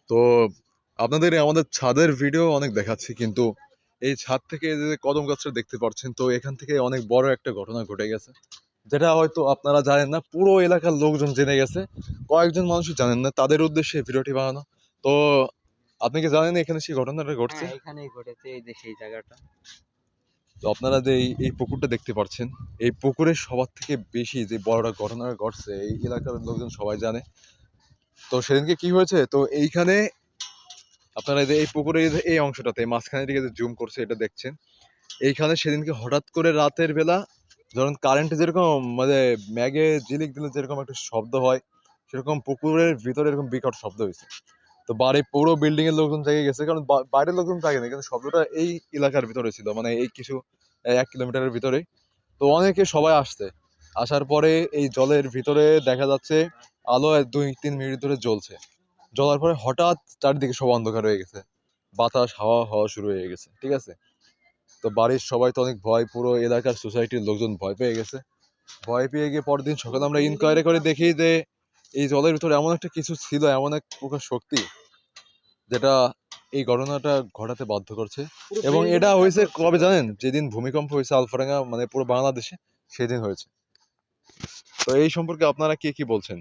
তো আপনাদের আমাদের ছাদের ভিডিও অনেক দেখাচ্ছি, কিন্তু এই ছাদ থেকে যে কদম গাছটা দেখতে পাচ্ছেন, তো এখান থেকে অনেক বড় একটা ঘটনা ঘটে গেছে, যেটা হয়তো আপনারা জানেন না, পুরো এলাকার লোকজন জেনে গেছে, কয়েকজন মানুষই জানেন না, তাদের উদ্দেশ্যে ভিডিওটি বানানো। তো আপনি কি জানেন এখানে সেই ঘটনাটা ঘটছে? হ্যাঁ, এখানেই ঘটেছে, এই যে সেই জায়গাটা। তো আপনারা যে এই পুকুরটা দেখতে পাচ্ছেন, এই পুকুরের সবার থেকে বেশি যে বড়টা ঘটনা ঘটছে এই এলাকার লোকজন সবাই জানে। তো সেদিনকে কি হয়েছে, তো এইখানে আপনারা এই যে এই পুকুরের এই অংশটাতে মাঝখানের দিকে যে জুম করছে এটা দেখছেন, এইখানে সেদিনকে হঠাৎ করে রাতের বেলা যখন কারেন্ট যেরকম মানে ম্যাগে ঝিলিক দিলে যেরকম একটা শব্দ হয়, সেরকম পুকুরের ভিতরে এরকম বিকট শব্দ হয়েছে। তো বাড়ি পুরো বিল্ডিং এর লোকজন জেগে গেছে, কারণ বাইরের লোকজন জাগে না, কিন্তু শব্দটা এই এলাকার ভিতরে ছিল, মানে এই কিছু 1 কিলোমিটারের ভিতরে। তো অনেকে সবাই আসছে, আসার পরে এই জলের ভিতরে দেখা যাচ্ছে আলো 2-3 মিনিট ধরে জ্বলছে, জ্বলার পরে হঠাৎ চারিদিকে সব অন্ধকার হয়ে গেছে, বাতাস হাওয়া হওয়া শুরু হয়ে গেছে, ঠিক আছে। তো বাড়ির সবাই তো অনেক ভয়, পুরো এলাকার সোসাইটির লোকজন ভয় পেয়ে গেছে। ভয় পেয়ে গিয়ে পরদিন সকালে আমরা ইনকোয়ারি করে দেখি যে এই জলের ভিতরে এমন একটা কিছু ছিল, এমন এক প্রকার শক্তি, যেটা এই ঘটনাটা ঘটাতে বাধ্য করছে। এবং এটা হয়েছে কবে জানেন? যেদিন ভূমিকম্প হয়েছে আলফাডাঙ্গা, মানে পুরো বাংলাদেশে, সেদিন হয়েছে। তো এই সম্পর্কে আপনারা কে কি বলছেন?